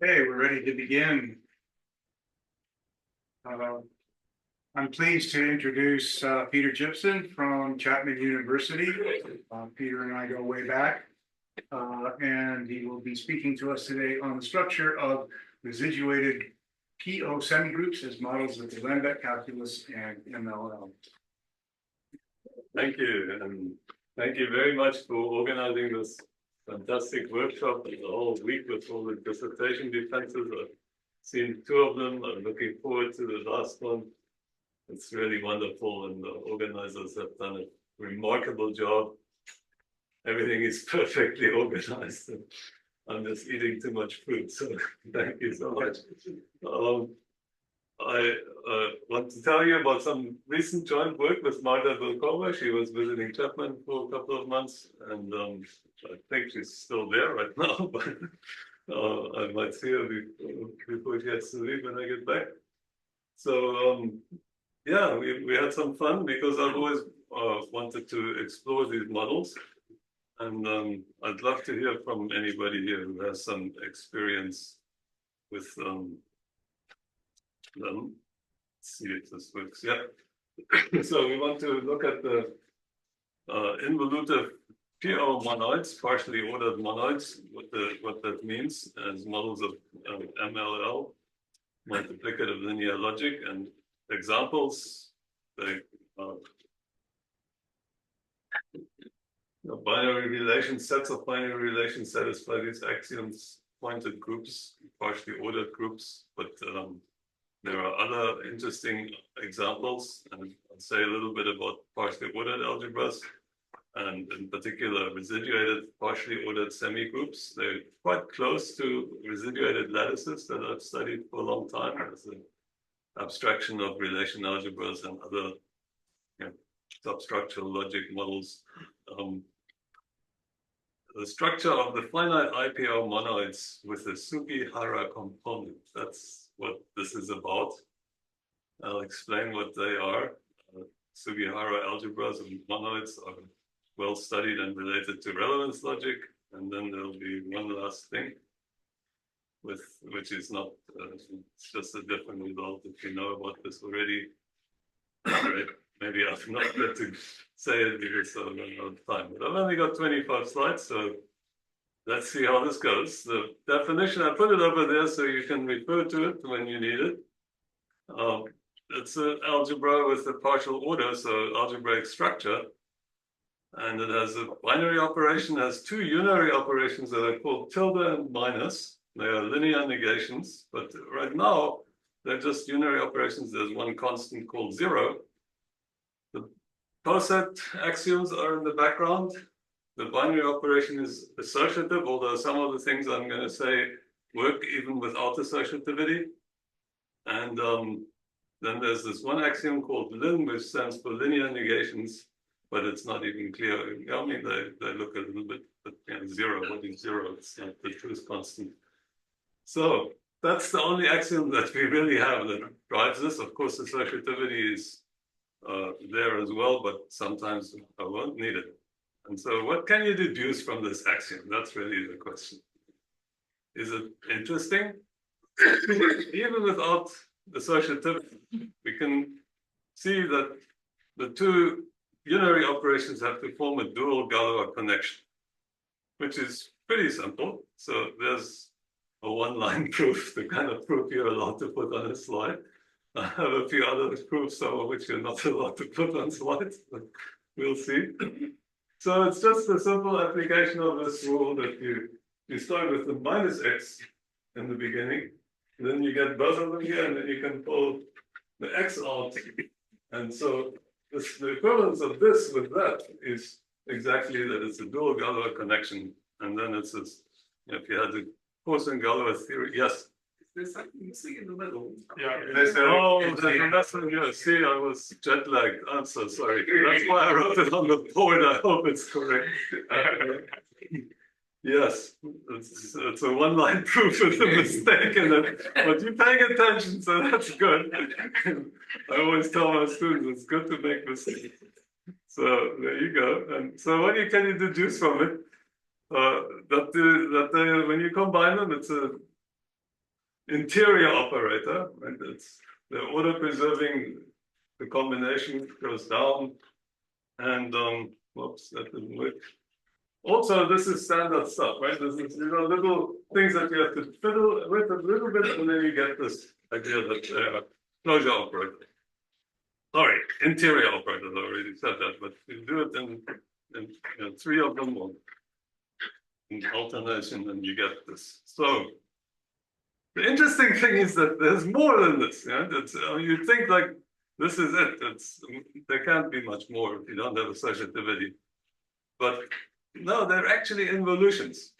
Okay, we're ready to begin. I'm pleased to introduce Peter Jipsen from Chapman University. Peter and I go way back, and he will be speaking to us today on the structure of residuated po-semigroups as models of the Lambek Calculus and MLL. Thank you, and thank you very much for organizing this fantastic workshop the whole week with all the dissertation defenses. I've seen two of them. I'm looking forward to the last one. It's really wonderful, and the organizers have done a remarkable job. Everything is perfectly organized, and I'm just eating too much fruit, so thank you so much. I want to tell you about some recent joint work with Marta Vilkova. She was visiting Chapman for a couple of months, and I think she's still there right now, but I might see her before she has to leave when I get back. So, yeah, we had some fun because I've always wanted to explore these models. And I'd love to hear from anybody here who has some experience with them. Let's see if this works. Yeah. So we want to look at the involutive PO monoids, partially ordered monoids, what that means as models of MLL, multiplicative linear logic, and examples. Binary relations, sets of binary relations satisfy these axioms, pointed groups, partially ordered groups, but there are other interesting examples, and I'll say a little bit about partially ordered algebras, and in particular residuated partially ordered semigroups. They're quite close to residuated lattices that I've studied for a long time as an abstraction of relation algebras and other substructural logic models. The structure of the finite IPO monoids with the Sugihara component, that's what this is about. I'll explain what they are. Sugihara algebras and monoids are well studied and related to relevance logic. And then there'll be one last thing, which is not, it's just a different result if you know about this already. Right. Maybe I've not got to say it because I don't have time. But I've only got 25 slides, so let's see how this goes. The definition, I put it over there so you can refer to it when you need it. It's an algebra with a partial order, so algebraic structure. And it has a binary operation, has two unary operations that are called tilde and minus. They are linear negations, but right now they're just unary operations. There's one constant called 0. The poset axioms are in the background. The binary operation is associative, although some of the things I'm going to say work even without associativity. And then there's this one axiom called lin, which stands for linear negations, but it's not even clear. I mean, they look a little bit, but 0, what is 0? It's not the truth constant. So that's the only axiom that we really have that drives this. Of course, associativity is there as well, but sometimes I won't need it. And so what can you deduce from this axiom? That's really the question. Is it interesting? Even without associativity, we can see that the two unary operations have to form a dual Galois connection, which is pretty simple. So there's a one-line proof, the kind of proof you're allowed to put on a slide. I have a few other proofs, some of which you're not allowed to put on slides, but we'll see. So it's just a simple application of this rule that you start with the minus x in the beginning, then you get both of them here, and then you can pull the x out. And so the equivalence of this with that is exactly that it's a dual Galois connection. And then it's this, if you had the Poisson Galois theory, yes? There's something missing in the middle. Yeah. That's yeah. See, I was jet lagged. I'm so sorry. That's why I wrote it on the board. I hope it's correct. Yes, it's a one-line proof of the mistake in it, but you're paying attention, so that's good. I always tell my students it's good to make mistakes. So there you go. And so what can you deduce from it? That when you combine them, it's a interior operator, right? It's the order preserving, the combination goes down, and whoops, that didn't work. Also, this is standard stuff, right? This is, little things that you have to fiddle with a little bit, and then you get this idea that closure operator. Sorry, interior operators, I already said that, but you do it in 3 of them or in alternation, and you get this. So the interesting thing is that there's more than this. Yeah? You think like this is it. There can't be much more if you don't have associativity. But no, they're actually involutions.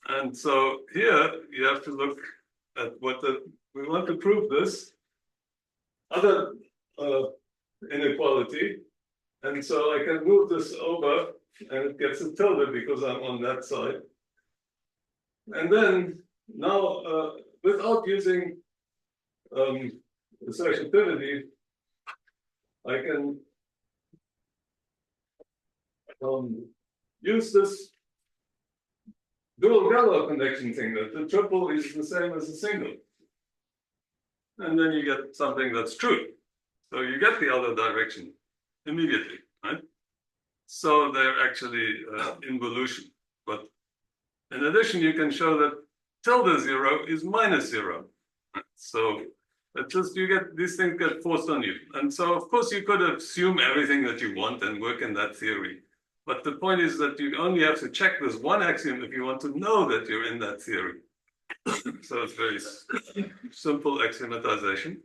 And so here you have to look at we want to prove this other inequality. And so I can move this over and it gets a tilde because I'm on that side. And then now, without using associativity, I can use this dual Galois connection thing that the triple is the same as the single. And then you get something that's true. So you get the other direction immediately, right? So they're actually involution. But in addition, you can show that tilde 0 is minus 0. So it's just these things get forced on you. And so of course you could assume everything that you want and work in that theory. But the point is that you only have to check this one axiom if you want to know that you're in that theory. So it's very simple axiomatization.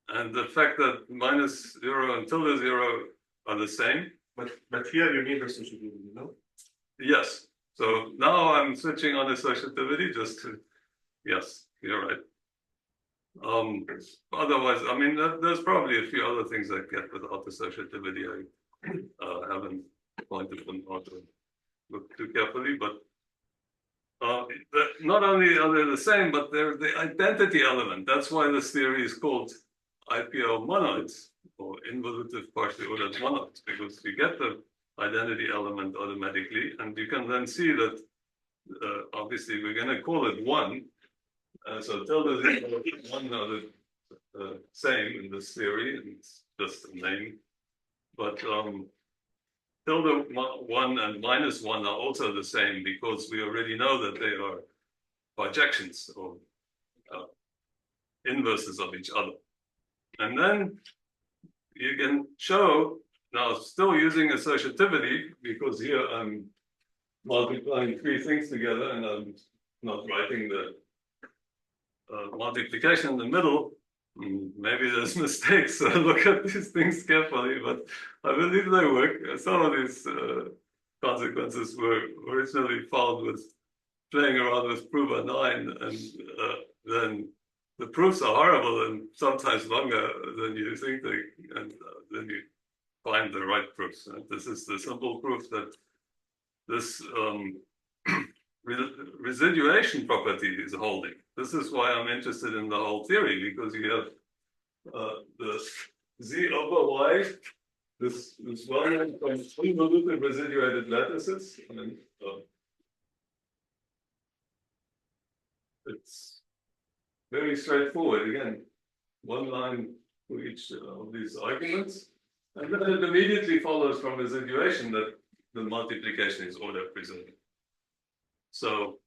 And the fact that minus 0 and tilde 0 are the same. But here you need associativity, no? Yes. So now I'm switching on associativity just to, yes, you're right. Otherwise, I mean, there's probably a few other things I get without associativity. I haven't pointed them out to look too carefully, but not only are they the same, but they're the identity element. That's why this theory is called IPO monoids, or involutive partially ordered monoids, because you get the identity element automatically, and you can then see that obviously we're going to call it 1. So tilde 0 and 1 are the same in this theory, and it's just a name. But tilde 1 and minus 1 are also the same because we already know that they are bijections or inverses of each other. And then you can show, now still using associativity, because here I'm multiplying 3 things together and I'm not writing the multiplication in the middle. Maybe there's mistakes, so look at these things carefully, but I believe they work. Some of these consequences were originally found with playing around with prover 9, and then the proofs are horrible and sometimes longer than you think and then you find the right proofs. And this is the simple proof that this residuation property is holding. This is why I'm interested in the whole theory, because you have the Z over Y, this well-known involutive residuated lattices, and it's very straightforward. Again, one line for each of these arguments, and then it immediately follows from residuation that the multiplication is order preserving. So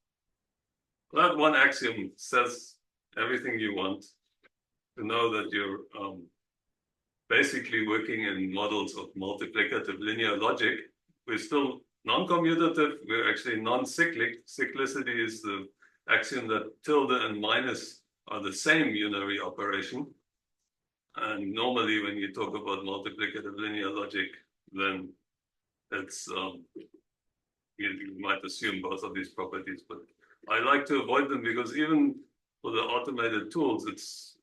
that one axiom says everything you want to know that you're basically working in models of multiplicative linear logic. We're still non-commutative, we're actually non-cyclic. Cyclicity is the axiom that tilde and minus are the same unary operation. And normally when you talk about multiplicative linear logic, then it's you might assume both of these properties, but I like to avoid them because even for the automated tools, it's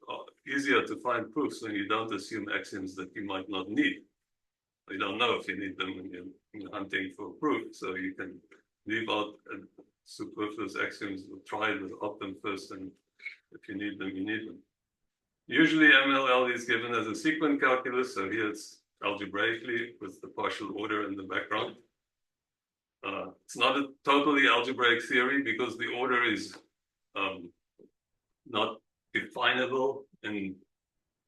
easier to find proofs when you don't assume axioms that you might not need. You don't know if you need them when you're hunting for proof, so you can leave out superfluous axioms or try to opt them first, and if you need them, you need them. Usually MLL is given as a sequent calculus, so here it's algebraically with the partial order in the background. It's not a totally algebraic theory because the order is not definable in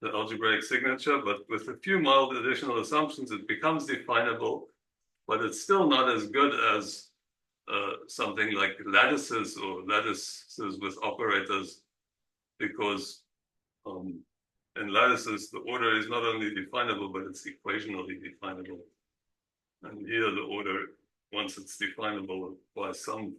the algebraic signature, but with a few mild additional assumptions, it becomes definable, but it's still not as good as something like lattices or lattices with operators, because in lattices, the order is not only definable, but it's equationally definable. And here the order, once it's definable by some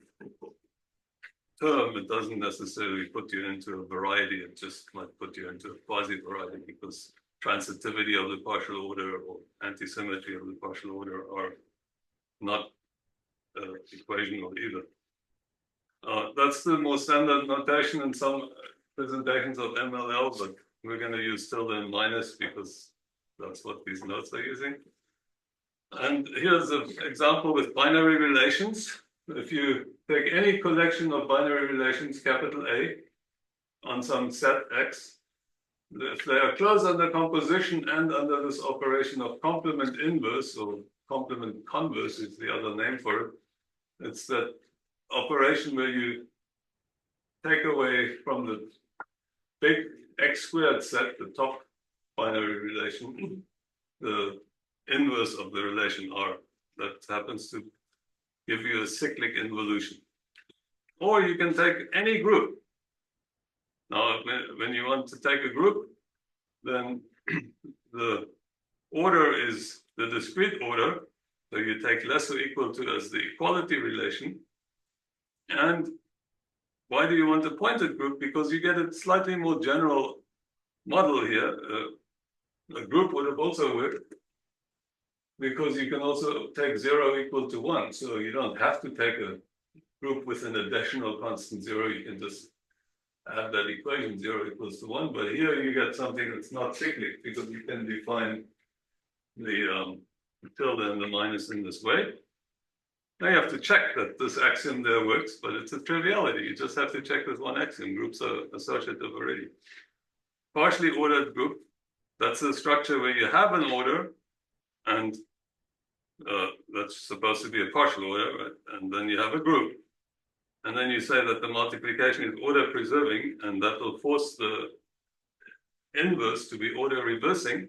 term, it doesn't necessarily put you into a variety, it just might put you into a quasi-variety, because transitivity of the partial order or anti-symmetry of the partial order are not equational either. That's the more standard notation in some presentations of MLL, but we're going to use tilde and minus because that's what these notes are using. And here's an example with binary relations. If you take any collection of binary relations, capital A, on some set X, if they are closed under composition and under this operation of complement inverse, or complement converse is the other name for it, it's that operation where you take away from the big X squared set, the top binary relation, the inverse of the relation R. That happens to give you a cyclic involution. Or you can take any group. Now, when you want to take a group, then the order is the discrete order. So you take less or equal to as the equality relation. And why do you want a pointed group? Because you get a slightly more general model here. A group would have also worked, because you can also take 0 equal to 1. So you don't have to take a group with an additional constant 0. You can just add that equation 0 equals to 1. But here you get something that's not cyclic, because you can define the tilde and the minus in this way. Now you have to check that this axiom there works, but it's a triviality. You just have to check this one axiom. Groups are associative already. Partially ordered group, that's a structure where you have an order, and that's supposed to be a partial order, right? And then you have a group. And then you say that the multiplication is order preserving, and that will force the inverse to be order reversing.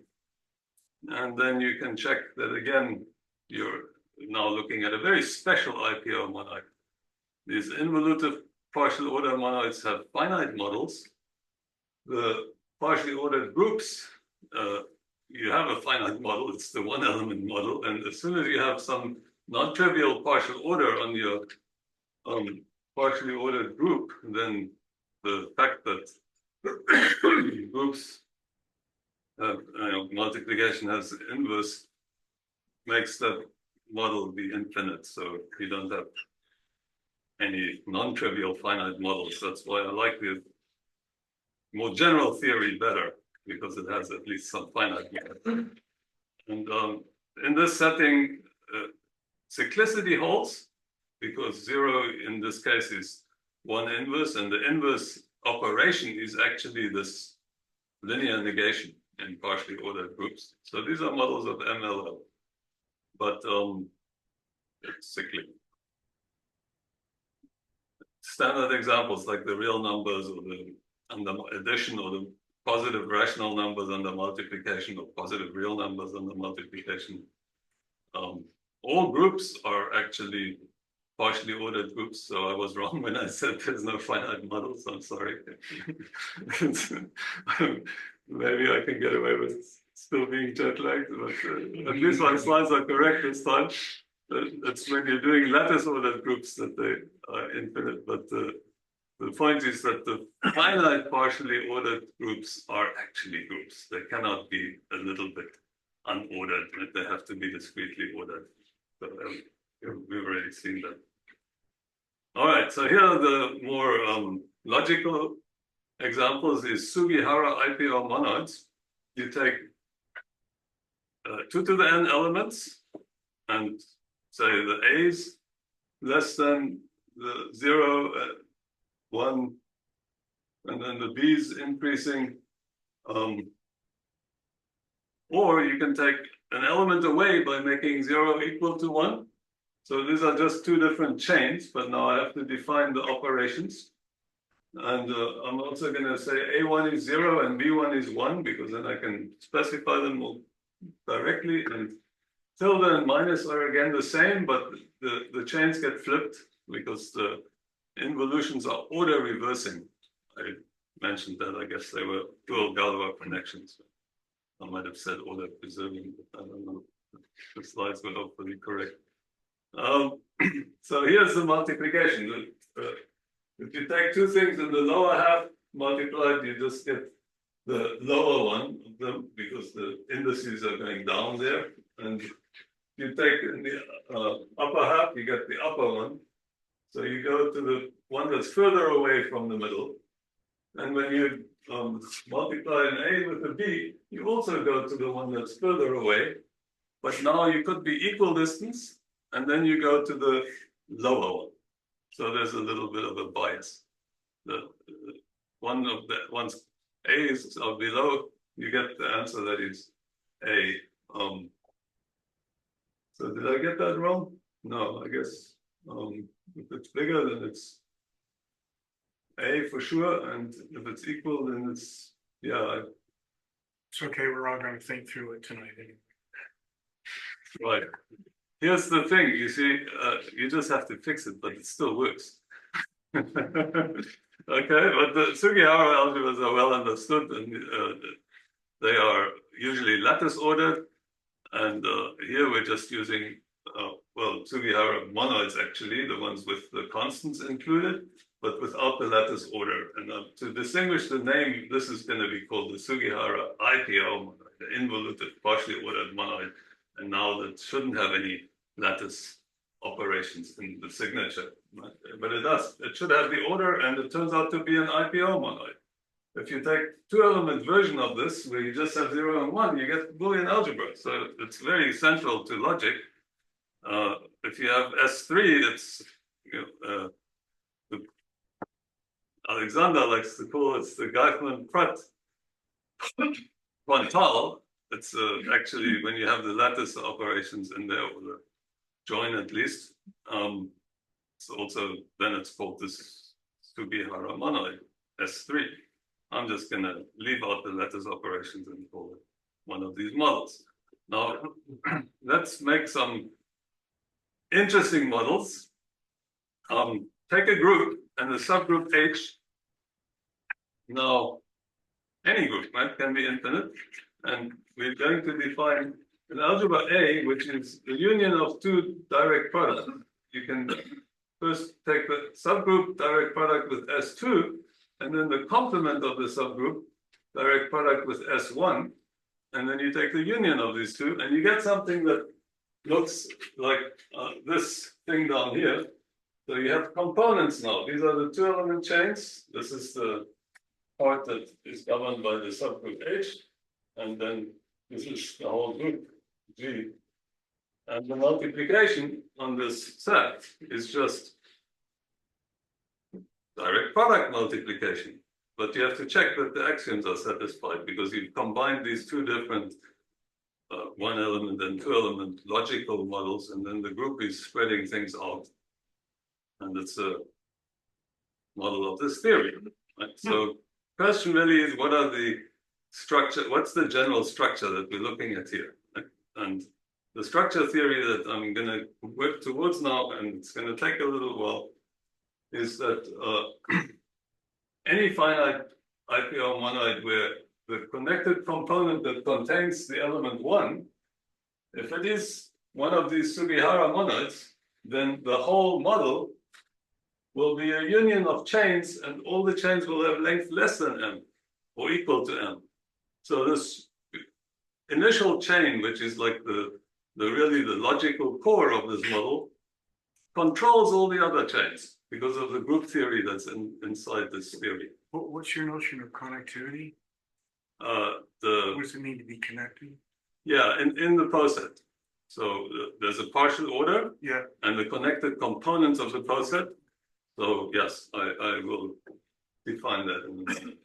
And then you can check that again, you're now looking at a very special IPO monoid. These involutive partial order monoids have finite models. The partially ordered groups, you have a finite model, it's the one element model, and as soon as you have some non-trivial partial order on your partially ordered group, then the fact that groups multiplication has inverse makes that model be infinite, so you don't have any non-trivial finite models. That's why I like the more general theory better, because it has at least some finite model. And in this setting, cyclicity holds, because 0 in this case is 1 inverse, and the inverse operation is actually this linear negation in partially ordered groups. So these are models of MLL, but it's cyclic. Standard examples like the real numbers, or the addition, or the positive rational numbers under multiplication, or positive real numbers under multiplication. All groups are actually partially ordered groups, so I was wrong when I said there's no finite models. I'm sorry. Maybe I can get away with still being jet lagged, but at least my slides are correct this time. It's when you're doing lattice ordered groups that they are infinite, but the point is that the finite partially ordered groups are actually groups. They cannot be a little bit unordered, they have to be discretely ordered. So we've already seen that. All right, so here are the more logical examples is Sugihara IPO monoids. You take 2 to the n elements and say the A's less than the 0, 1, and then the B's increasing. Or you can take an element away by making 0 equal to 1. So these are just 2 different chains, but now I have to define the operations. And I'm also going to say A1 is 0 and B1 is 1, because then I can specify them more directly. And tilde and minus are again the same, but the chains get flipped because the involutions are order reversing. I mentioned that. I guess they were dual Galois connections. I might have said order preserving, but I don't know. The slides were hopefully correct. So here's the multiplication. If you take two things in the lower half multiplied, you just get the lower one of them because the indices are going down there. And if you take in the upper half, you get the upper one. So you go to the one that's further away from the middle. And when you multiply an A with a B, you also go to the one that's further away. But now you could be equal distance, and then you go to the lower one. So there's a little bit of a bias. The one of the ones A's are below, you get the answer that is A. So did I get that wrong? No, I guess if it's bigger, then it's A for sure, and if it's equal, then it's yeah. It's okay, we're all gonna think through it tonight anyway. Right. Here's the thing, you see, you just have to fix it, but it still works. Okay, but the Sugihara algebras are well understood, and they are usually lattice ordered. And here we're just using, well, Sugihara monoids actually, the ones with the constants included, but without the lattice order. And to distinguish the name, this is going to be called the Sugihara IPO monoid, the involutive partially ordered monoid. And now that shouldn't have any lattice operations in the signature, but it does. It should have the order, and it turns out to be an IPO monoid. If you take two-element version of this, where you just have 0 and 1, you get Boolean algebra. So it's very central to logic. If you have S3, it's Alexander likes to call it the Gaussian-Pratt quantile. It's actually when you have the lattice operations in there, or the join at least. It's also, then it's called this Sugihara monoid, S3. I'm just going to leave out the lattice operations and call it one of these models. Now, let's make some interesting models. Take a group and the subgroup H. Now, any group, right, can be infinite. And we're going to define an algebra A, which is the union of two direct products. You can first take the subgroup direct product with S2, and then the complement of the subgroup direct product with S1. And then you take the union of these two, and you get something that looks like this thing down here. So you have components now. These are the two-element chains. This is the part that is governed by the subgroup H. And then this is the whole group, G. And the multiplication on this set is just direct product multiplication. But you have to check that the axioms are satisfied, because you've combined these two different one element and two element logical models, and then the group is spreading things out. And it's a model of this theory. Right? So the question really is, what are the structure, what's the general structure that we're looking at here? And the structure theory that I'm going to work towards now, and it's going to take a little while, is that any finite IPO monoid where the connected component that contains the element 1, if it is one of these Sugihara monoids, then the whole model will be a union of chains, and all the chains will have length less than m, or equal to m. So this initial chain, which is like the really the logical core of this model, controls all the other chains because of the group theory that's inside this theory. What's your notion of connectivity? What does it mean to be connected? Yeah, in the poset. So there's a partial order, yeah, and the connected components of the poset. So yes, I will define that in a minute.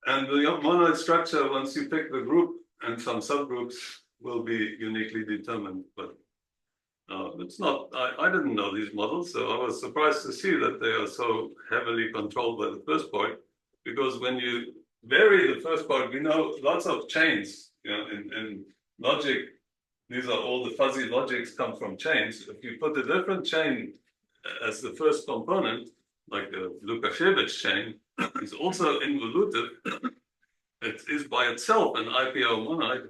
And the monoid structure, once you pick the group and some subgroups, will be uniquely determined. But It's not, I didn't know these models, so I was surprised to see that they are so heavily controlled by the first part, because when you vary the first part, we know lots of chains, in logic, these are all the fuzzy logics come from chains. If you put a different chain as the first component, like the LoCaD2025 chain, is also involutive. It is by itself an IPO monoid,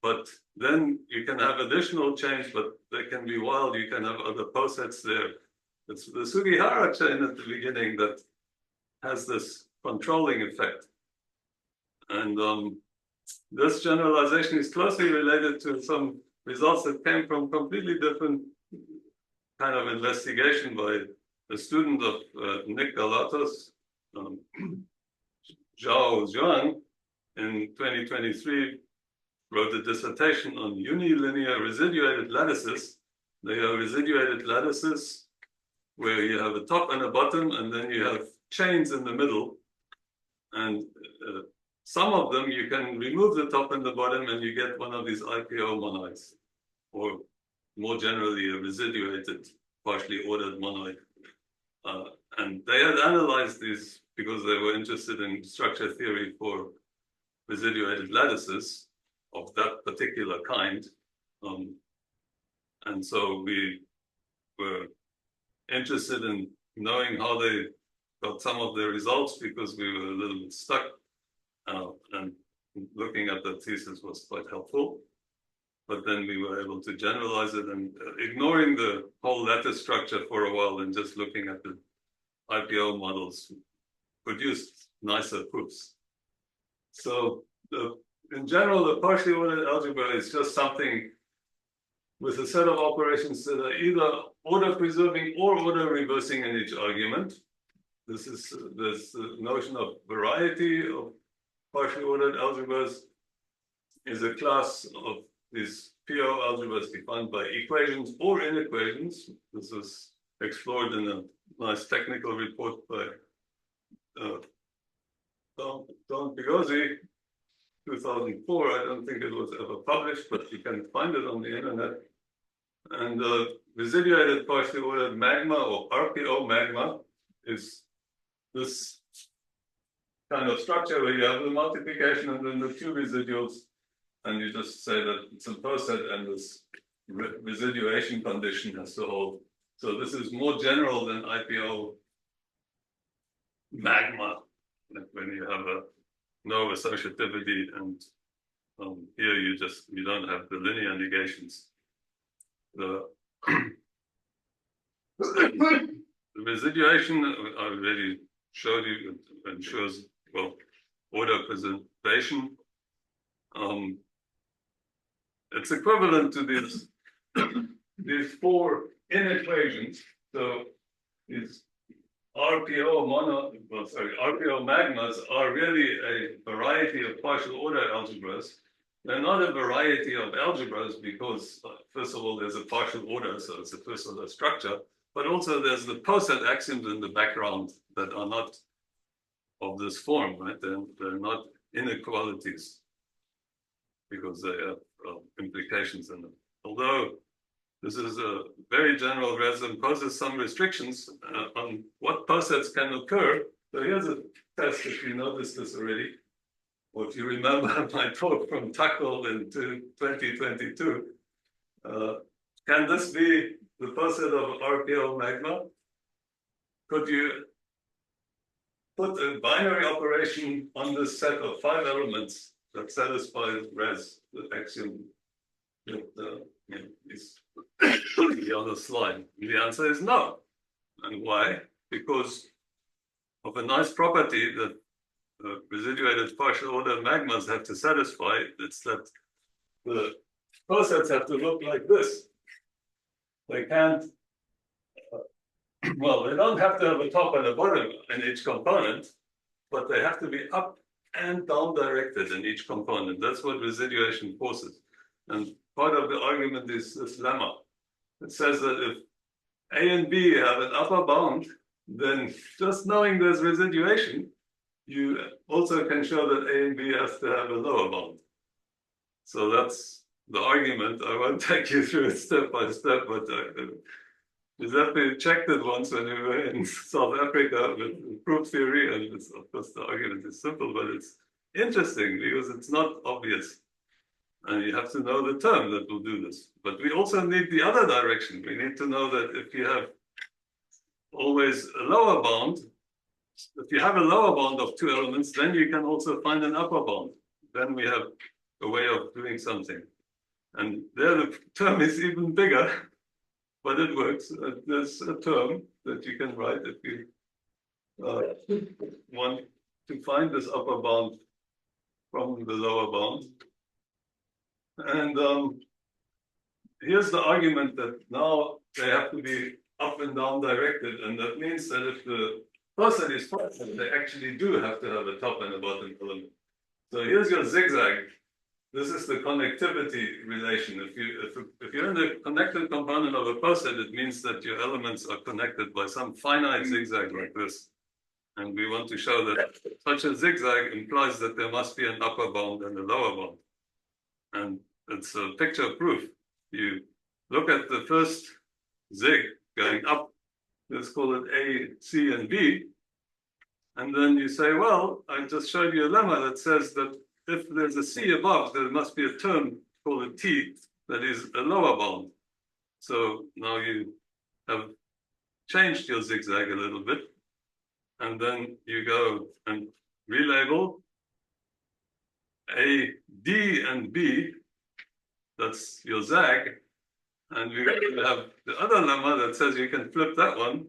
but then you can have additional chains, but they can be wild. You can have other posets there. It's the Sugihara chain at the beginning that has this controlling effect. And this generalization is closely related to some results that came from completely different kind of investigation by a student of Nick Galatas, Zhao Zhuang, in 2023, wrote a dissertation on unilinear residuated lattices. They are residuated lattices where you have a top and a bottom, and then you have chains in the middle. And some of them, you can remove the top and the bottom, and you get one of these IPO monoids, or more generally, a residuated, partially ordered monoid. And they had analyzed these because they were interested in structure theory for residuated lattices of that particular kind. And so we were interested in knowing how they got some of their results, because we were a little bit stuck. And looking at the thesis was quite helpful. But then we were able to generalize it, and ignoring the whole lattice structure for a while and just looking at the IPO models produced nicer proofs. So in general, the partially ordered algebra is just something with a set of operations that are either order preserving or order reversing in each argument. This is this notion of variety of partially ordered algebras is a class of these PO algebras defined by equations or inequations. This was explored in a nice technical report by Don Pigosi, 2004. I don't think it was ever published, but you can find it on the internet. And residuated partially ordered magma, or RPO magma, is this kind of structure where you have the multiplication and then the two residuals, and you just say that it's a poset and this residuation condition has to hold. So this is more general than IPO magma, like when you have no associativity, and here you don't have the linear negations. The residuation I already showed you ensures, well, order preservation. It's equivalent to these four inequations. So these RPO magmas are really a variety of partial order algebras. They're not a variety of algebras because, first of all, there's a partial order, so it's a first order structure, but also there's the poset axioms in the background that are not of this form, right? They're not inequalities because they have implications in them. Although this is a very general res and poses some restrictions on what posets can occur. So here's a test, if you noticed this already, or if you remember my talk from Tuckle in 2022. Can this be the poset of RPO magma? Could you put a binary operation on this set of 5 elements that satisfies res, the axiom that is on the slide? The answer is no. And why? Because of a nice property that residuated partial order magmas have to satisfy. It's that the posets have to look like this. They can't, well, they don't have to have a top and a bottom in each component, but they have to be up and down directed in each component. That's what residuation forces. And part of the argument is this lemma. It says that if A and B have an upper bound, then just knowing there's residuation, you also can show that A and B has to have a lower bound. So that's the argument. I won't take you through it step by step, but Giuseppe checked it once when we were in South Africa with proof theory, and it's, of course the argument is simple, but it's interesting because it's not obvious. And you have to know the term that will do this. But we also need the other direction. We need to know that if you have always a lower bound, if you have a lower bound of two elements, then you can also find an upper bound. Then we have a way of doing something. And there the term is even bigger, but it works. There's a term that you can write if you want to find this upper bound from the lower bound. And here's the argument that now they have to be up and down directed, and that means that if the person is present, they actually do have to have a top and a bottom element. So here's your zigzag. This is the connectivity relation. If you're in the connected component of a poset, it means that your elements are connected by some finite zigzag like this. And we want to show that such a zigzag implies that there must be an upper bound and a lower bound. And it's a picture proof. You look at the first zig going up, let's call it A, C, and B. And then you say, well, I just showed you a lemma that says that if there's a C above, there must be a term called a T that is a lower bound. So now you have changed your zigzag a little bit. And then you go and relabel A, D, and B. That's your zag. And you have the other lemma that says you can flip that one.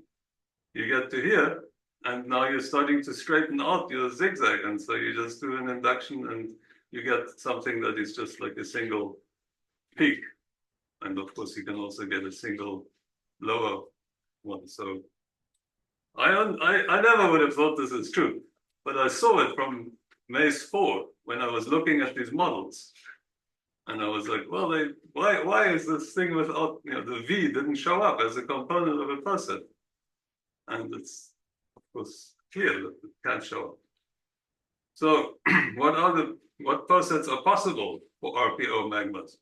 You get to here. And now you're starting to straighten out your zigzag. And so you just do an induction and you get something that is just like a single peak. And of course, you can also get a single lower one. So I never would have thought this is true, but I saw it from Maze 4 when I was looking at these models. And I was like, well, why is this thing without, the V didn't show up as a component of a poset? And it's, of course, clear that it can't show up. So what posets are possible for RPO magmas?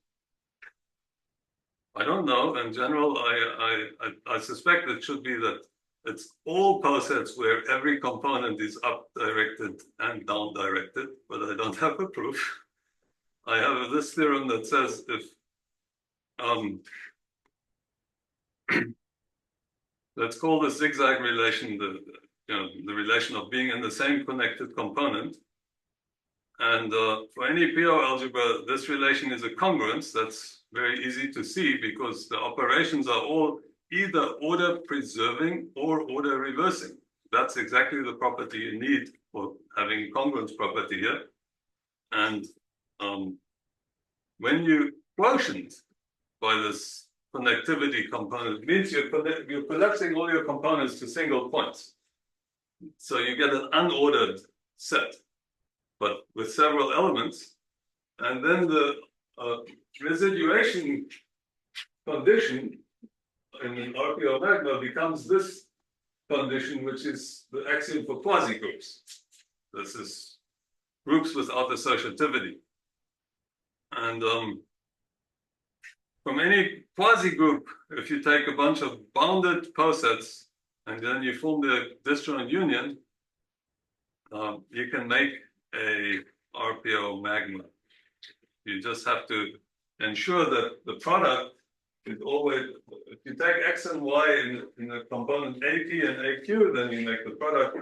I don't know. In general, I suspect it should be that it's all posets where every component is up directed and down directed, but I don't have a proof. I have this theorem that says if let's call the zigzag relation the relation of being in the same connected component. And for any PO algebra, this relation is a congruence. That's very easy to see because the operations are all either order preserving or order reversing. That's exactly the property you need for having congruence property here. And when you quotient by this connectivity component, it means you're collapsing all your components to single points. So you get an unordered set, but with several elements. And then the residuation condition in an RPO magma becomes this condition, which is the axiom for quasi-groups. This is groups without associativity. And from any quasi-group, if you take a bunch of bounded posets and then you form the disjoint union, you can make a RPO magma. You just have to ensure that the product is always, if you take X and Y in the component AP and AQ, then you make the product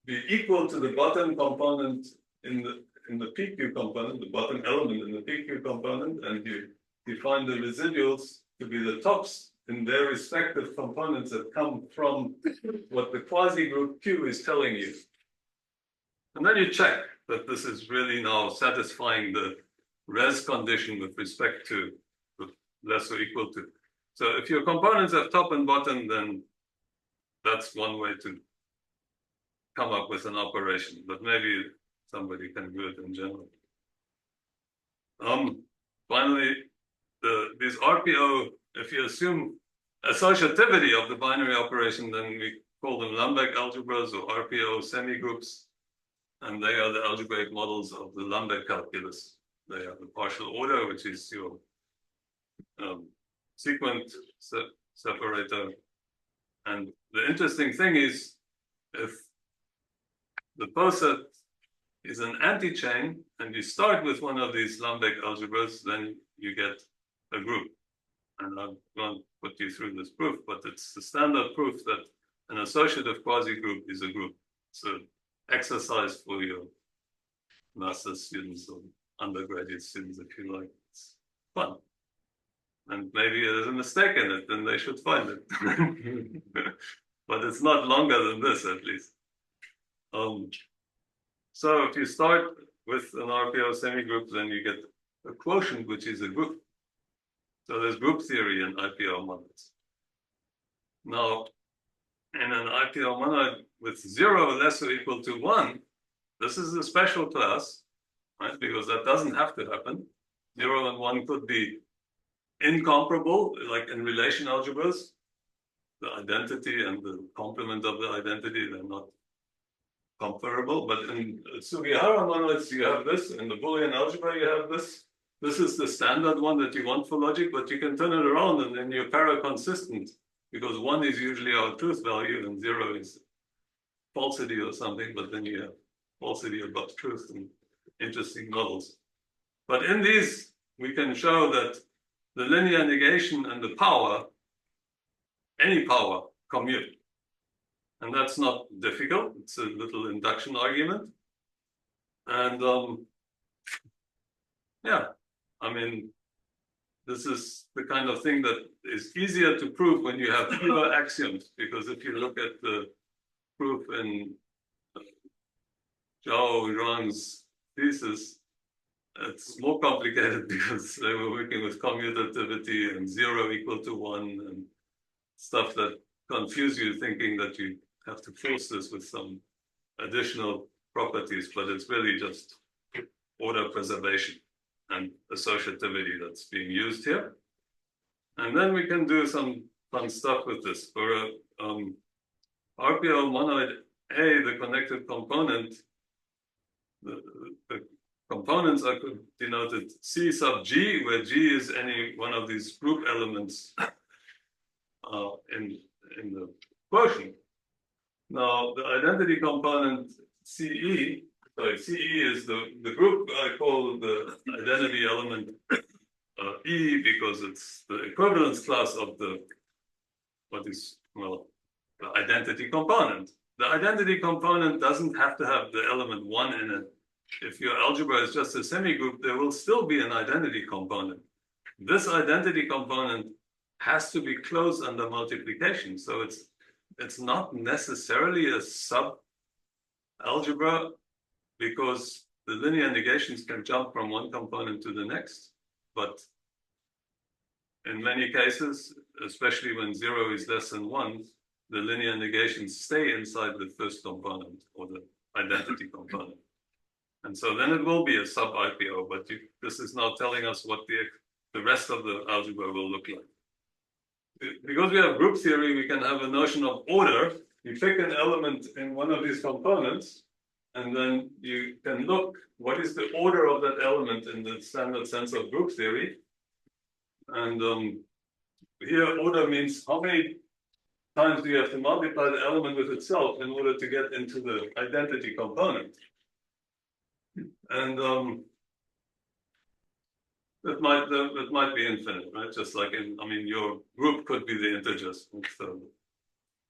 be equal to the bottom component in the PQ component, the bottom element in the PQ component, and you define the residuals to be the tops in their respective components that come from what the quasi-group Q is telling you. And then you check that this is really now satisfying the res condition with respect to less or equal to. So if your components have top and bottom, then that's one way to come up with an operation, but maybe somebody can do it in general. Finally, these RPO, if you assume associativity of the binary operation, then we call them Lambek algebras or RPO semigroups, and they are the algebraic models of the Lambek calculus. They have the partial order, which is your sequent separator. And the interesting thing is, if the poset is an anti-chain and you start with one of these Lambek algebras, then you get a group. And I won't put you through this proof, but it's the standard proof that an associative quasi-group is a group. It's an exercise for your master's students or undergraduate students, if you like. It's fun. And maybe there's a mistake in it, then they should find it. But it's not longer than this, at least. So if you start with an RPO semigroup, then you get a quotient, which is a group. So there's group theory in IPO monoids. Now, in an IPO monoid with 0 less or equal to 1, this is a special class, right? Because that doesn't have to happen. 0 and 1 could be incomparable, like in relation algebras. The identity and the complement of the identity, they're not comparable. But in Sugihara monoids, you have this. In the Boolean algebra, you have this. This is the standard one that you want for logic, but you can turn it around and then you're para-consistent, because 1 is usually our truth value and 0 is falsity or something, but then you have falsity above truth and interesting models. But in these, we can show that the linear negation and the power, any power, commute. And that's not difficult. It's a little induction argument. And yeah, I mean, this is the kind of thing that is easier to prove when you have fewer axioms, because if you look at the proof in Zhao Zhuang's thesis, it's more complicated because they were working with commutativity and 0 equal to 1 and stuff that confuse you, thinking that you have to force this with some additional properties, but it's really just order preservation and associativity that's being used here. And then we can do some fun stuff with this. For a RPO monoid A, the connected component, the components are denoted C sub G, where G is any one of these group elements in the quotient. Now, the identity component CE, CE is the group I call the identity element E, because it's the equivalence class of the identity component. The identity component doesn't have to have the element 1 in it. If your algebra is just a semigroup, there will still be an identity component. This identity component has to be closed under multiplication. So it's not necessarily a sub-algebra, because the linear negations can jump from one component to the next. But in many cases, especially when 0 is less than 1, the linear negations stay inside the first component or the identity component. And so then it will be a sub-IPO, but this is now telling us what the rest of the algebra will look like. Because we have group theory, we can have a notion of order. You pick an element in one of these components, and then you can look what is the order of that element in the standard sense of group theory. And here order means how many times do you have to multiply the element with itself in order to get into the identity component. And it might be infinite, right? Just like your group could be the integers, so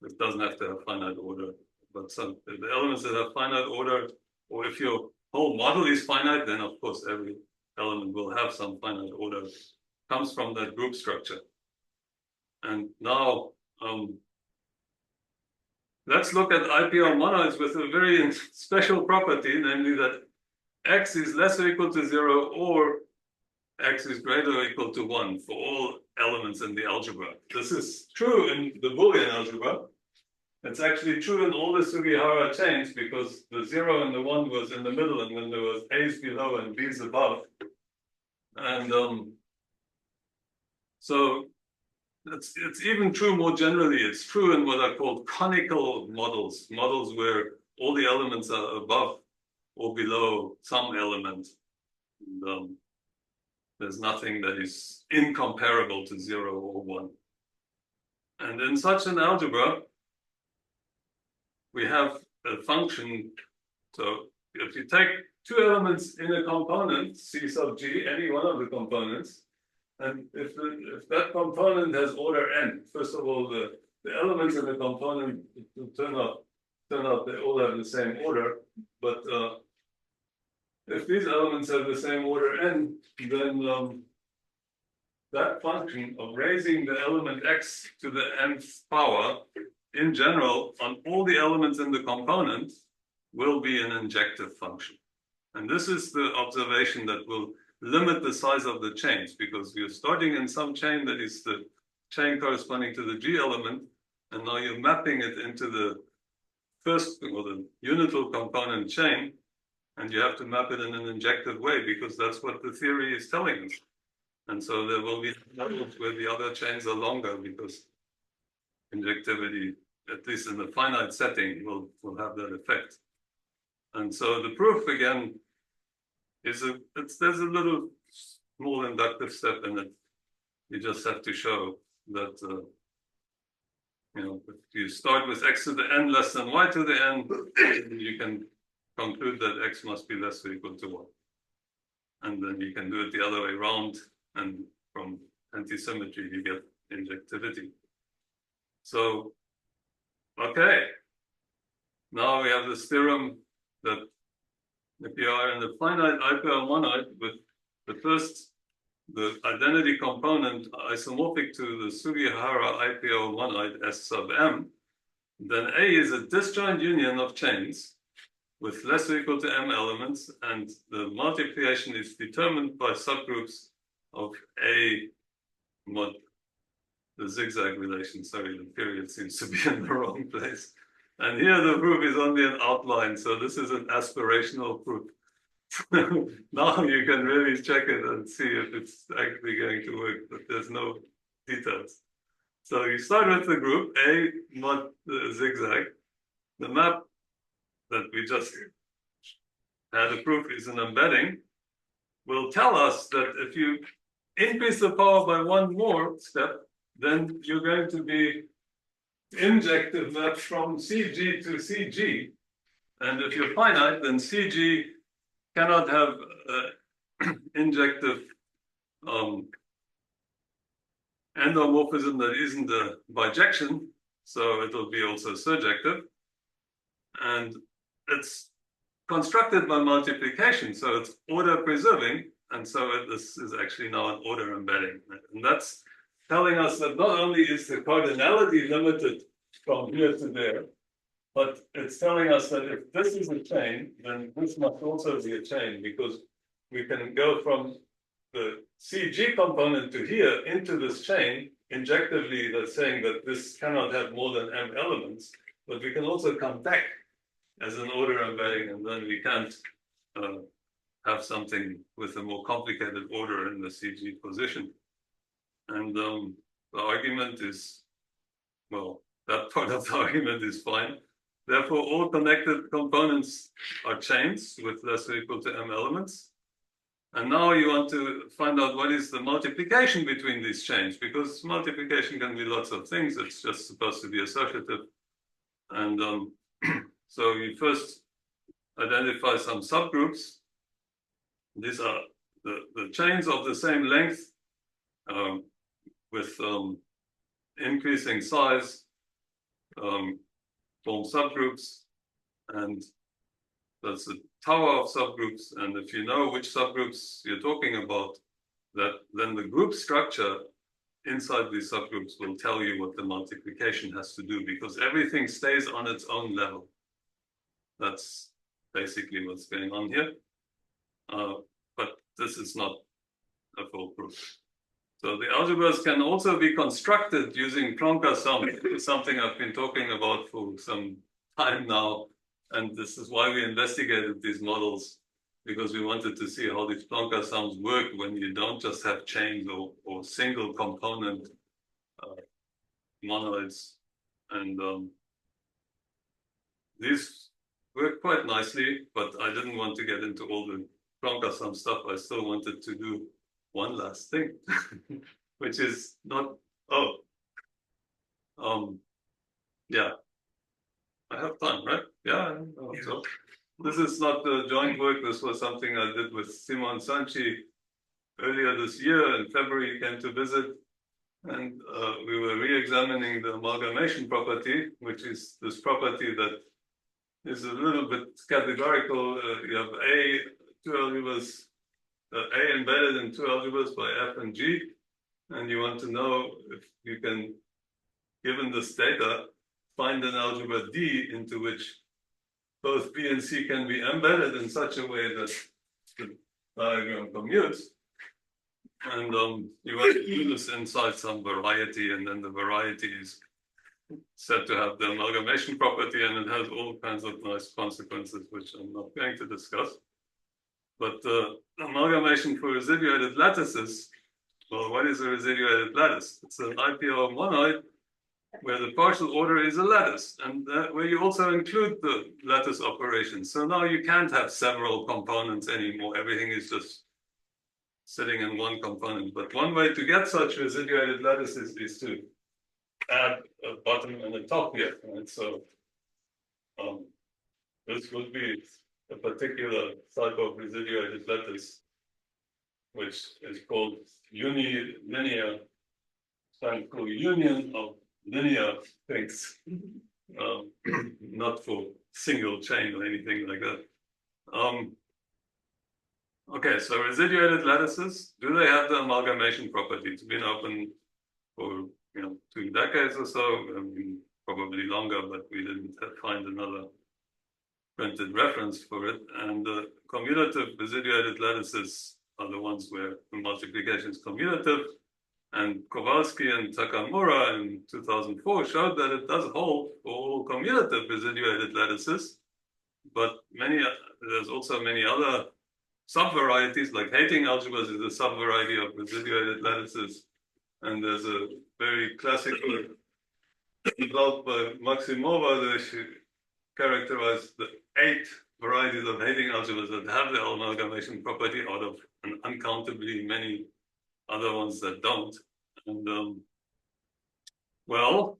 it doesn't have to have finite order. But the elements that have finite order, or if your whole model is finite, then of course every element will have some finite order. Comes from that group structure. And now let's look at IPO monoids with a very special property, namely that x is less or equal to 0 or x is greater or equal to 1 for all elements in the algebra. This is true in the Boolean algebra. It's actually true in all the Sugihara chains, because the 0 and the 1 was in the middle, and then there was a's below and b's above. And so it's even true more generally. It's true in what are called conical models, models where all the elements are above or below some element. And, There's nothing that is incomparable to 0 or 1. And in such an algebra, we have a function. So if you take two elements in a component, C sub G, any one of the components, and if that component has order n, first of all, the elements in the component will turn out they all have the same order, but if these elements have the same order n, then that function of raising the element x to the nth power, in general, on all the elements in the component, will be an injective function. And this is the observation that will limit the size of the chains, because you're starting in some chain that is the chain corresponding to the G element, and now you're mapping it into the first, or the unital component chain, and you have to map it in an injective way, because that's what the theory is telling us. And so there will be levels where the other chains are longer, because injectivity, at least in the finite setting, will have that effect. And so the proof, again, is there's a little small inductive step in it. You just have to show that, if you start with x to the n less than y to the n, you can conclude that x must be less or equal to 1. And then you can do it the other way around, and from anti-symmetry, you get injectivity. So, okay. Now we have this theorem that if you are in the finite IPL monoid with the identity component isomorphic to the Sugihara IPO monoid S sub m, then A is a disjoint union of chains with less or equal to m elements, and the multiplication is determined by subgroups of A mod the zigzag relation. Sorry, the period seems to be in the wrong place. And here the proof is only an outline, so this is an aspirational proof. Now you can really check it and see if it's actually going to work, but there's no details. So you start with the group A mod zigzag. The map that we just had a proof is an embedding, will tell us that if you increase the power by one more step, then you're going to be injective map from CG to CG. And if you're finite, then CG cannot have injective endomorphism that isn't a bijection, so it will be also surjective. And it's constructed by multiplication, so it's order preserving, and so this is actually now an order embedding. And that's telling us that not only is the cardinality limited from here to there, but it's telling us that if this is a chain, then this must also be a chain, because we can go from the CG component to here into this chain. Injectively, that's saying that this cannot have more than m elements, but we can also come back as an order embedding, and then we can't have something with a more complicated order in the CG position. And the argument is, well, that part of the argument is fine. Therefore, all connected components are chains with less or equal to m elements. And now you want to find out what is the multiplication between these chains, because multiplication can be lots of things. It's just supposed to be associative. And so you first identify some subgroups. These are the chains of the same length with increasing size form subgroups, and that's a tower of subgroups. And if you know which subgroups you're talking about, then the group structure inside these subgroups will tell you what the multiplication has to do, because everything stays on its own level. That's basically what's going on here. But this is not a full proof. So the algebras can also be constructed using Plonka sums, something I've been talking about for some time now. And this is why we investigated these models, because we wanted to see how these Plonka sums work when you don't just have chains or single component monoids. And these work quite nicely, but I didn't want to get into all the Plonka sum stuff. I still wanted to do one last thing, which is not, yeah, I have time, right? Yeah, so this is not the joint work. This was something I did with Simon Sanchi earlier this year. In February, he came to visit, and we were re-examining the amalgamation property, which is this property that is a little bit categorical. You have two algebras, A embedded in two algebras by F and G, and you want to know if you can, given this data, find an algebra D into which both B and C can be embedded in such a way that the diagram commutes. And you want to do this inside some variety, and then the variety is said to have the amalgamation property, and it has all kinds of nice consequences, which I'm not going to discuss. But amalgamation for residuated lattices, well, what is a residuated lattice? It's an IPO monoid where the partial order is a lattice, and where you also include the lattice operations. So now you can't have several components anymore. Everything is just sitting in one component. But one way to get such residuated lattices is to add a bottom and a top here. And so this would be a particular type of residuated lattice, which is called unilinear, stands for union of linear things, not for single chain or anything like that. Okay, so residuated lattices, do they have the amalgamation property? It's been open for 2 decades or so, probably longer, but we didn't find another printed reference for it. And the commutative residuated lattices are the ones where the multiplication is commutative. And Kowalski and Takamura in 2004 showed that it does hold for all commutative residuated lattices, but there's also many other subvarieties, like hating algebras is a subvariety of residuated lattices. And there's a very classical result by Maximova that she characterized the 8 varieties of hating algebras that have the amalgamation property out of an uncountably many other ones that don't. And well,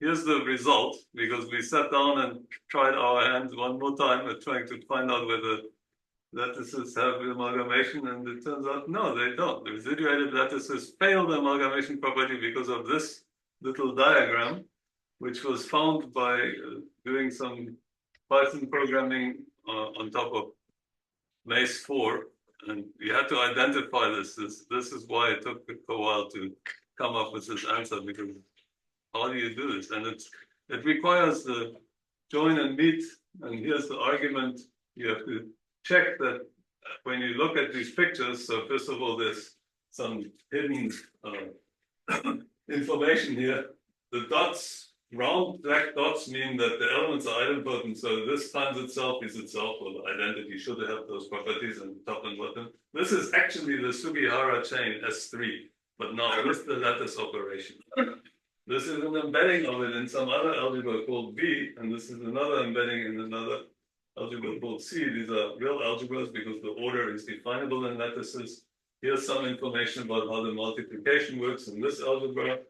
here's the result, because we sat down and tried our hands one more time at trying to find out whether lattices have amalgamation, and it turns out no, they don't. The residuated lattices fail the amalgamation property because of this little diagram, which was found by doing some Python programming on top of Maze 4. And you had to identify this. This is why it took a while to come up with this answer, because how do you do this? And it requires the join and meet. And here's the argument. You have to check that when you look at these pictures, so first of all, there's some hidden information here. The dots, round black dots, mean that the elements are idempotent. So this times itself is itself, or the identity should have those properties and top and bottom. This is actually the Sugihara chain S3, but now with the lattice operation. This is an embedding of it in some other algebra called B, and this is another embedding in another algebra called C. These are real algebras because the order is definable in lattices. Here's some information about how the multiplication works in this algebra.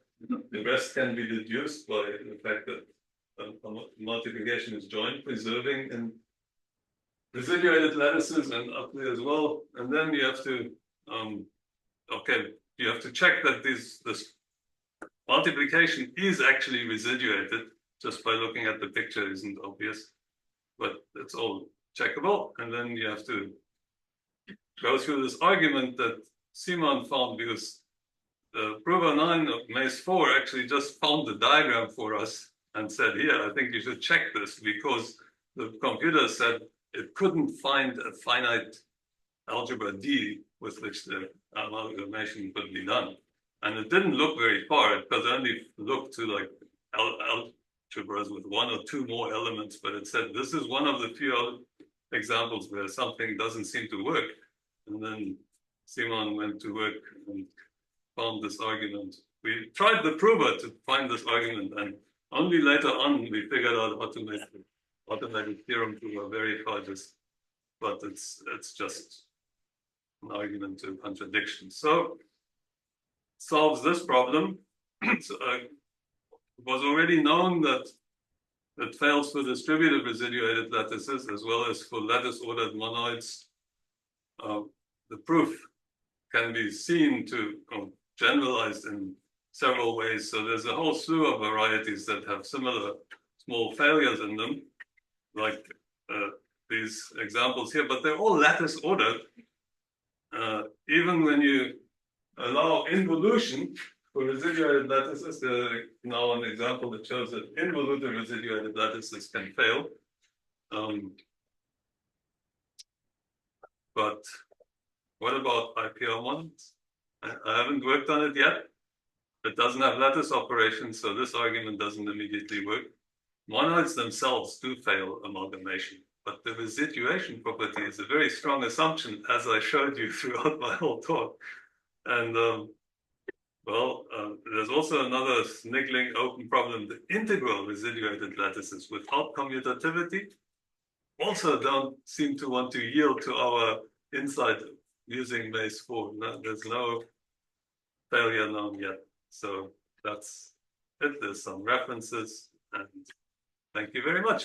The rest can be deduced by the fact that multiplication is joint preserving in residuated lattices and up there as well. And then you have to, you have to check that this multiplication is actually residuated. Just by looking at the picture isn't obvious, but it's all checkable. And then you have to go through this argument that Simon found, because the prover 9 of Maze 4 actually just found the diagram for us and said, here, I think you should check this, because the computer said it couldn't find a finite algebra D with which the amalgamation could be done. And it didn't look very far. It could only look to like algebras with 1 or 2 more elements, but it said this is one of the few examples where something doesn't seem to work. And then Simon went to work and found this argument. We tried the prover to find this argument, and only later on we figured out how to make the automated theorem prover verify this. But it's just an argument to contradiction. So solves this problem. So, it was already known that it fails for distributed residuated lattices as well as for lattice-ordered monoids. The proof can be seen to generalized in several ways. So there's a whole slew of varieties that have similar small failures in them, like these examples here, but they're all lattice ordered. Even when you allow involution for residuated lattices, now an example that shows that involuted residuated lattices can fail. But what about IPO monoids? I haven't worked on it yet. It doesn't have lattice operations, so this argument doesn't immediately work. Monoids themselves do fail amalgamation, but the residuation property is a very strong assumption, as I showed you throughout my whole talk. And there's also another niggling open problem. The integral residuated lattices without commutativity also don't seem to want to yield to our insight using base 4. No, there's no failure known yet. So that's it. There's some references, and thank you very much.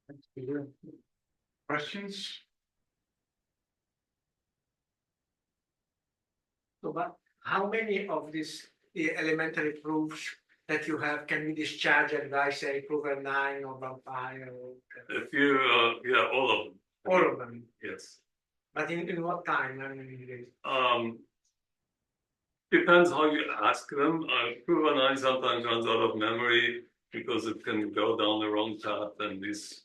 Thanks, Peter. Questions? So, but how many of these elementary proofs that you have can be discharged by, say, proven 9 or 5? If you, yeah, all of them. All of them. Yes. But in what time? I mean, Depends how you ask them. Proven 9 sometimes runs out of memory because it can go down the wrong path, and these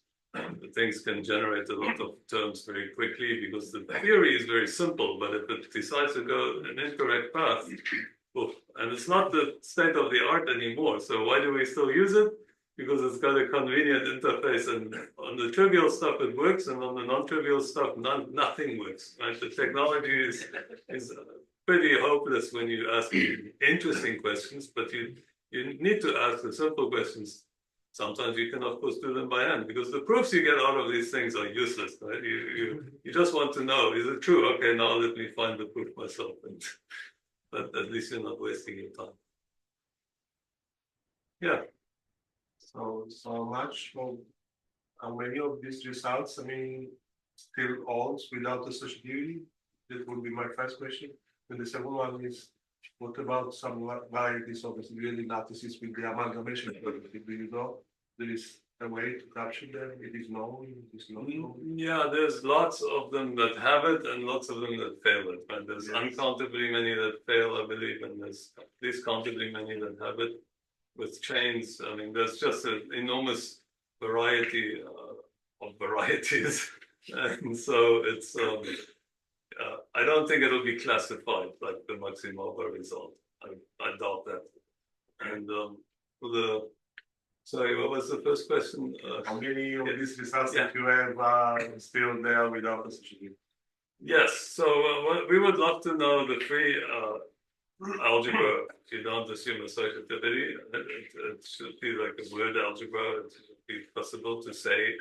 things can generate a lot of terms very quickly because the theory is very simple, but if it decides to go an incorrect path, oof, and it's not the state of the art anymore. So why do we still use it? Because it's got a convenient interface, and on the trivial stuff it works, and on the non-trivial stuff nothing works. Right? The technology is pretty hopeless when you ask interesting questions, but you need to ask the simple questions. Sometimes you can, of course, do them by hand because the proofs you get out of these things are useless. Right? You just want to know, is it true? Okay, now let me find the proof myself. But at least you're not wasting your time. Yeah. So much. Well, many of these results, I mean, still holds without associativity. That would be my first question. And the second one is, what about some varieties of residuated lattices with the amalgamation property? Do you know there is a way to capture them? It is known, it is not known. Yeah, there's lots of them that have it and lots of them that fail it. Right? There's uncountably many that fail, I believe, and there's at least countably many that have it. With chains, I mean, there's just an enormous variety of varieties, and so it's. I don't think it'll be classified like the Maximova result. I doubt that. And for the, sorry, what was the first question? How many of these results that you have still there without associativity? Yes, so we would love to know the free algebra. If you don't assume associativity, it should be like a word algebra. It should be possible to say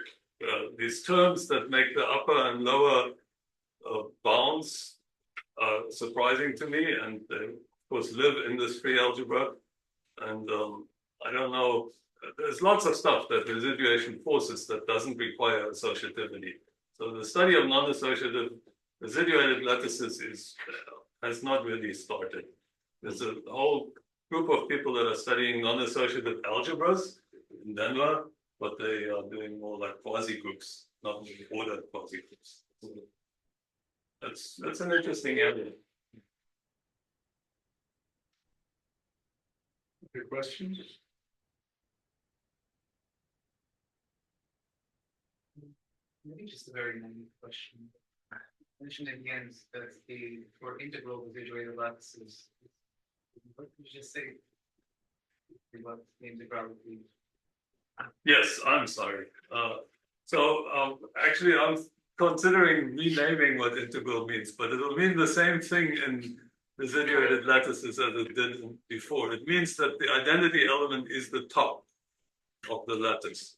these terms that make the upper and lower bounds are surprising to me, and they, of course, live in this free algebra. And I don't know, there's lots of stuff that residuation forces that doesn't require associativity. So the study of non-associative residuated lattices has not really started. There's a whole group of people that are studying non-associative algebras in Denver, but they are doing more like quasi-groups, not ordered quasi-groups. That's an interesting area. Good questions? Maybe just a very naive question. You mentioned at the end that for integral residuated lattices, what did you just say about the integrality? Yes, I'm sorry. Actually, I'm considering renaming what integral means, but it'll mean the same thing in residuated lattices as it did before. It means that the identity element is the top of the lattice.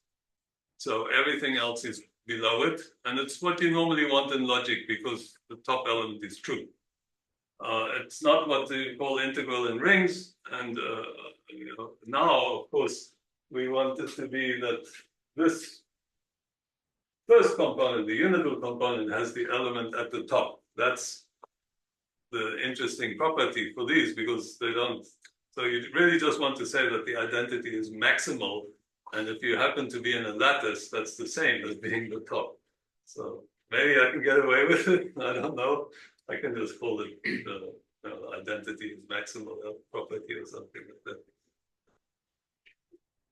So everything else is below it, and it's what you normally want in logic because the top element is true. It's not what they call integral in rings, and now, of course, we want it to be that this first component, the unital component, has the element at the top. That's the interesting property for these because they don't. So you really just want to say that the identity is maximal, and if you happen to be in a lattice, that's the same as being the top. So maybe I can get away with it. I don't know. I can just call it the identity is maximal property or something like that.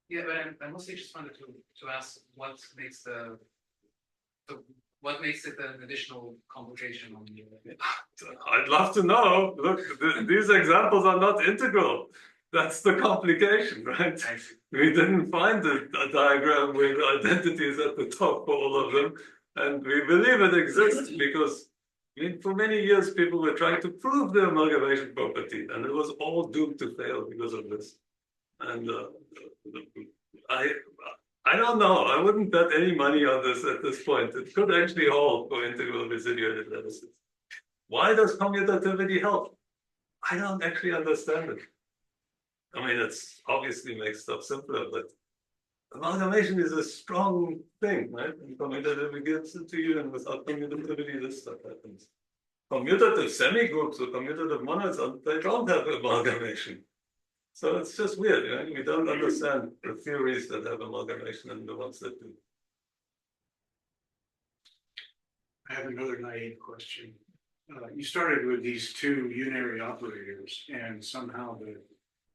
Yeah, but I mostly just wanted to ask what makes it an additional complication on you? I'd love to know. Look, these examples are not integral. That's the complication, right? We didn't find a diagram where the identity is at the top for all of them, and we believe it exists because for many years people were trying to prove the amalgamation property, and it was all doomed to fail because of this. And I don't know. I wouldn't bet any money on this at this point. It could actually hold for integral residuated lattices. Why does commutativity help? I don't actually understand it. I mean, it's obviously makes stuff simpler, but amalgamation is a strong thing, right? And commutativity gives it to you, and without commutativity, this stuff happens. Commutative semigroups or commutative monoids, they don't have amalgamation. So it's just weird, right? We don't understand the theories that have amalgamation and the ones that do. I have another naive question. You started with these two unary operators, and somehow the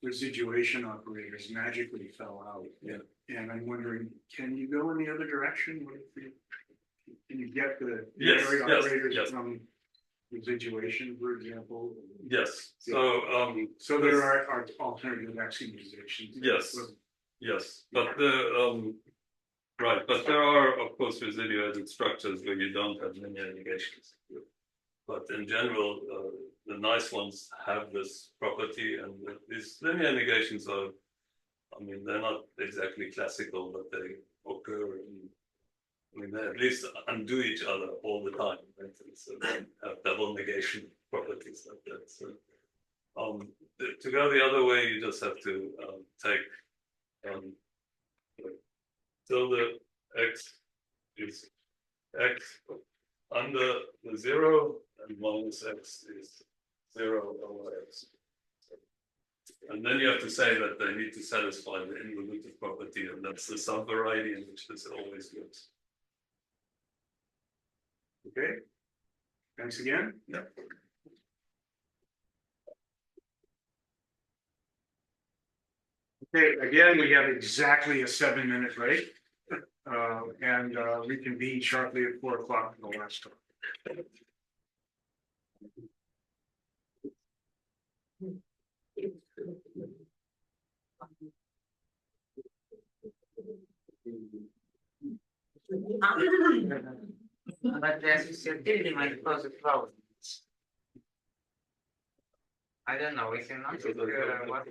residuation operators magically fell out. Yeah. And I'm wondering, can you go in the other direction? Can you get the Yes, unary yes, operators yes. from residuation, for example? Yes. So there are alternative maximizations. Yes. Yes. But right, but there are of course residuated structures where you don't have linear negations. But in general, the nice ones have this property, and these linear negations are, I mean, they're not exactly classical, but they occur they at least undo each other all the time, right? So they have double negation properties like that. So to go the other way, you just have to take tilde x is x under the 0, and minus x is 0 over x. And then you have to say that they need to satisfy the involutive property, and that's the subvariety in which this always lives. Okay. Thanks again. Yeah. Okay, again, we have exactly a 7-minute break. And reconvene sharply at 4 o'clock for the last time. But the associativity might cause a problem. I don't know, we cannot what